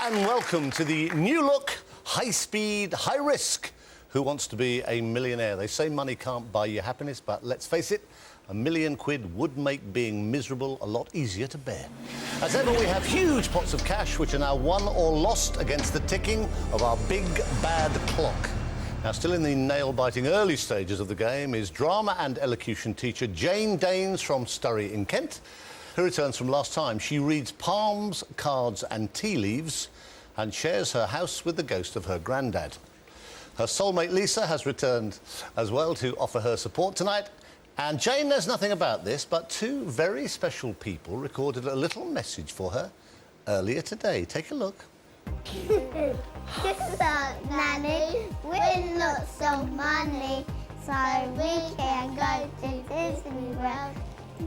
and welcome to the new look, high speed, high risk. Who wants to be a millionaire? They say money can't buy you happiness, but let's face it, £1 million would make being miserable a lot easier to bear. As ever, we have huge pots of cash which are now won or lost against the ticking of our big bad clock. Now, still in the nail-biting early stages of the game is drama and elocution teacher Jane Danes from Surrey in Kent, who returns from last time. She reads palms, cards and tea leaves and shares her house with the ghost of her granddad. Her soulmate Lisa has returned as well to offer her support tonight. And Jane knows nothing about this, but two very special people recorded a little message for her earlier today. Take a look. Just Nanny, we're lots of money, so we can go to Disney World.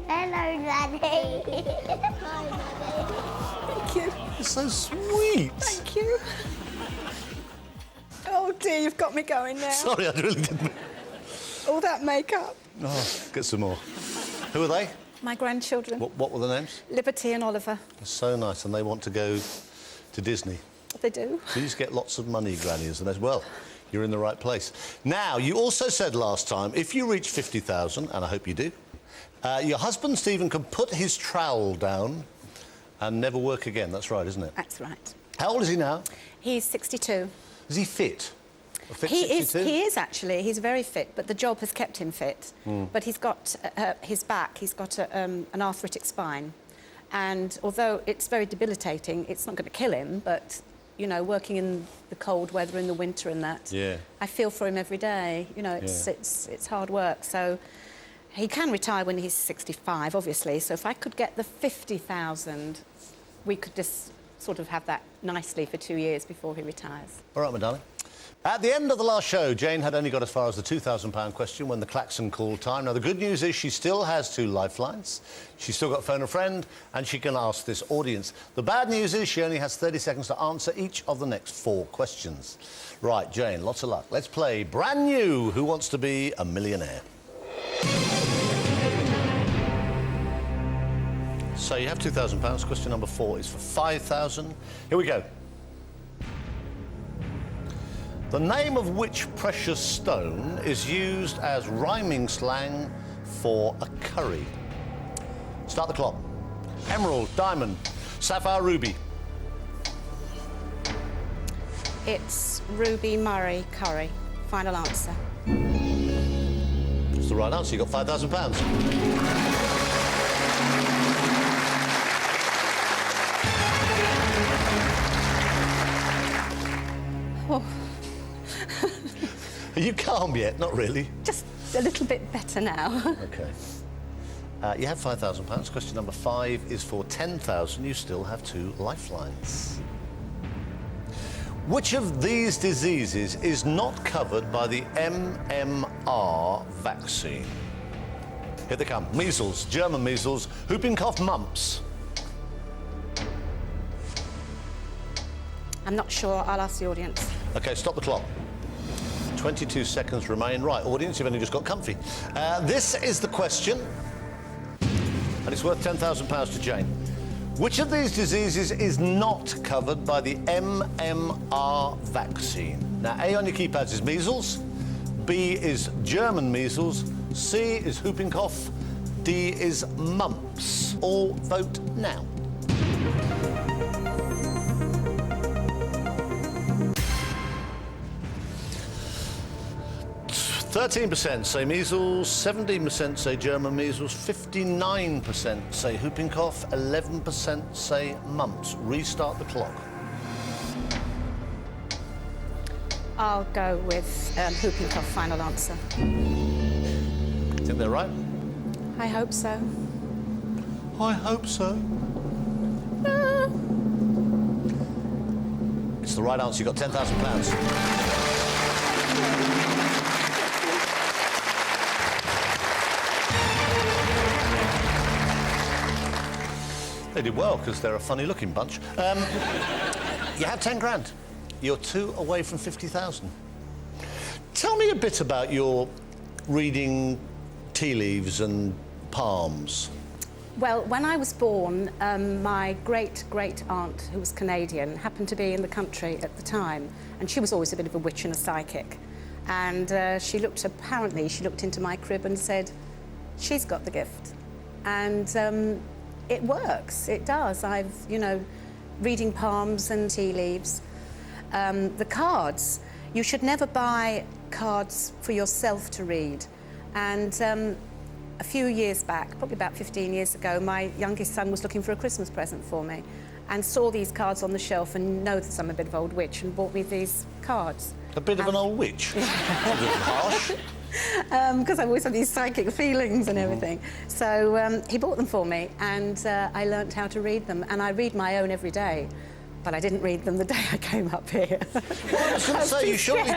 Hello, Nanny. Hi, Nanny. Thank you. You're so sweet. Thank you. Oh dear, you've got me going now. Sorry, I really didn't. All that makeup. Oh, get some more. Who are they? My grandchildren. What were the names? Liberty and Oliver. So nice, and they want to go to Disney. They do. Please get lots of money, Granny, and as well. You're in the right place. Now, you also said last time, if you reach 50,000, and I hope you do, your husband, Stephen, can put his trowel down and never work again. That's right, isn't it? That's right. How old is he now? He's 62. Is he fit? A fit He 62? is actually. He's very fit, but the job has kept him fit. But he's got his back, he's got an arthritic spine. And although it's very debilitating, it's not going to kill him, but, you know, working in the cold weather in the winter and that, Yeah. I feel for him every day. You know, it's hard work. So he can retire when he's 65, obviously. So if I could get the 50,000, we could just sort of have that nicely for 2 years before he retires. All right, my darling. At the end of the last show, Jane had only got as far as the £2,000 question when the klaxon called time. Now, the good news is she still has 2 lifelines. She's still got phone a friend, and she can ask this audience. The bad news is she only has 30 seconds to answer each of the next 4 questions. Right, Jane, lots of luck. Let's play brand new Who Wants to Be a Millionaire? So you have £2,000. Question number 4 is for 5,000. Here we go. The name of which precious stone is used as rhyming slang for a curry? Start the clock. Emerald, diamond, sapphire, ruby. It's Ruby Murray Curry. Final answer. That's the right answer. You got £5,000. Oh. Are you calm yet? Not really. Just a little bit better now. OK. You have £5,000. Question number 5 is for 10,000. You still have 2 lifelines. Which of these diseases is not covered by the MMR vaccine? Here they come. Measles, German measles, whooping cough, mumps. I'm not sure. I'll ask the audience. OK, stop the clock. 22 seconds remain. Right, audience, you've only just got comfy. This is the question, and it's worth £10,000 to Jane. Which of these diseases is not covered by the MMR vaccine? Now, A on your keypads is measles, B is German measles, C is whooping cough, D is mumps. All vote now. 13% say measles, 17% say German measles, 59% say whooping cough, 11% say mumps. Restart the clock. I'll go with whooping cough. Final answer. Think they're right? I hope so. I hope so. It's the right answer. You got £10,000. They did well, because they're a funny-looking bunch. You had 10 grand. You're 2 away from 50,000. Tell me a bit about your reading tea leaves and palms. Well, when I was born, my great-great-aunt, who was Canadian, happened to be in the country at the time, and she was always a bit of a witch and a psychic. And she looked into my crib and said, she's got the gift. And it works, it does. I've, you know, reading palms and tea leaves. The cards, you should never buy cards for yourself to read. And a few years back, probably about 15 years ago, my youngest son was looking for a Christmas present for me and saw these cards on the shelf and knows I'm a bit of an old witch and bought me these cards. A bit of an old witch? A bit harsh. Because I've always had these psychic feelings and everything. So he bought them for me and I learnt how to read them, and I read my own every day. But I didn't read them the day I came up here. Well, I was going to say, you surely...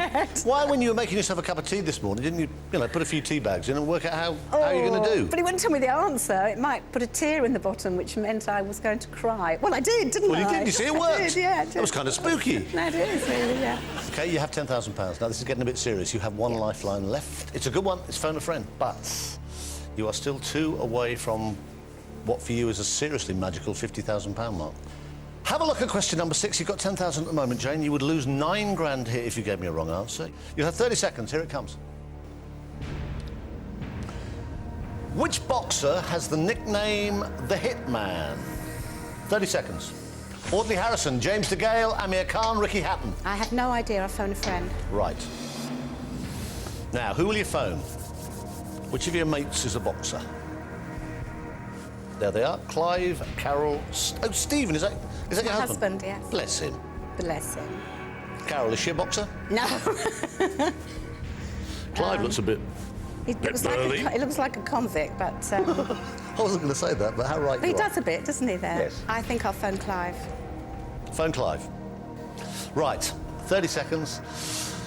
Why, when you were making yourself a cup of tea this morning, didn't you, put a few tea bags in and work out how you're going to do? But he wouldn't tell me the answer. It might put a tear in the bottom, which meant I was going to cry. Well, I did, didn't I? Well, you did. You see, it worked. I did, yeah, I did. That was kind of spooky. No, it is, really, yeah. OK, you have £10,000. Now, this is getting a bit serious. You have one lifeline left. It's a good one. It's phone a friend. But you are still 2 away from what, for you, is a seriously magical £50,000 mark. Have a look at question number 6. You've got 10,000 at the moment, Jane. You would lose 9 grand here if you gave me a wrong answer. You have 30 seconds. Here it comes. Which boxer has the nickname The Hitman? 30 seconds. Audley Harrison, James DeGale, Amir Khan, Ricky Hatton. I have no idea. I'll phone a friend. Right. Now, who will you phone? Which of your mates is a boxer? There they are. Clive, Carol... Oh, Stephen, is that your My husband? husband, yes. Bless him. Bless him. Carol, is she a boxer? No. Clive looks a bit... He looks like a convict, but... I wasn't going to say that, but how right But he you are. does a bit, doesn't he, there? Yes. I think I'll phone Clive. Phone Clive. Right, 30 seconds.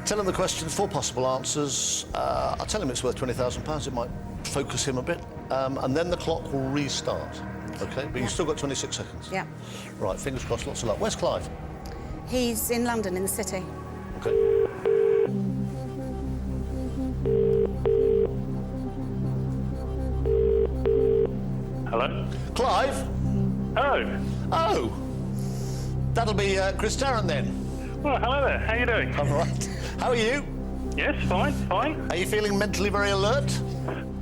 Tell him the question, 4 possible answers. I'll tell him it's worth £20,000. It might focus him a bit. And then the clock will restart. OK? But you've still got 26 seconds. Yeah. Right, fingers crossed, lots of luck. Where's Clive? He's in London, in the city. OK. Hello? Clive? Oh. Oh! That'll be Chris Tarrant then. Well, hello there. How you doing? All right. How are you? Yes, fine, fine. Are you feeling mentally very alert?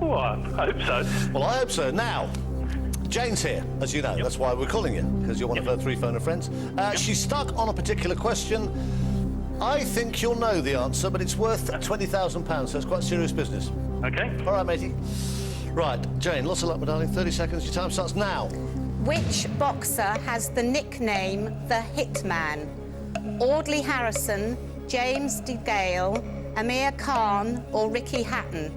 Oh, I hope so. Well, I hope so. Now, Jane's here, as you know. That's why we're calling you, because you're one of her 3 phone a friends. She's stuck on a particular question. I think you'll know the answer, but it's worth £20,000, so it's quite serious business. Okay. All right, matey. Right, Jane, lots of luck, my darling. 30 seconds. Your time starts now. Which boxer has the nickname The Hitman? Audley Harrison, James DeGale, Amir Khan or Ricky Hatton?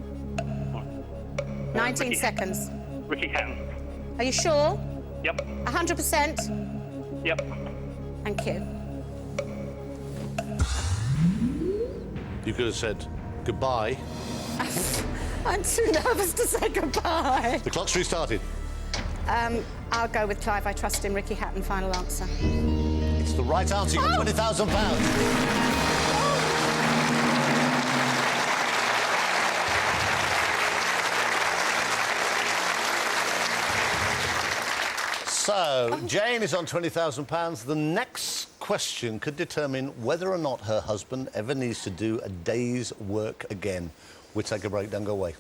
19 Ricky. seconds. Ricky Hatton. Are you sure? Yep. 100%? Yep. Thank you. You could have said goodbye. I'm too nervous to say goodbye. The clock's restarted. I'll go with Clive. I trust him. Ricky Hatton, final answer. It's the right answer. You got £20,000. So, Jane is on £20,000. The next question could determine whether or not her husband ever needs to do a day's work again. We'll take a break, don't go away.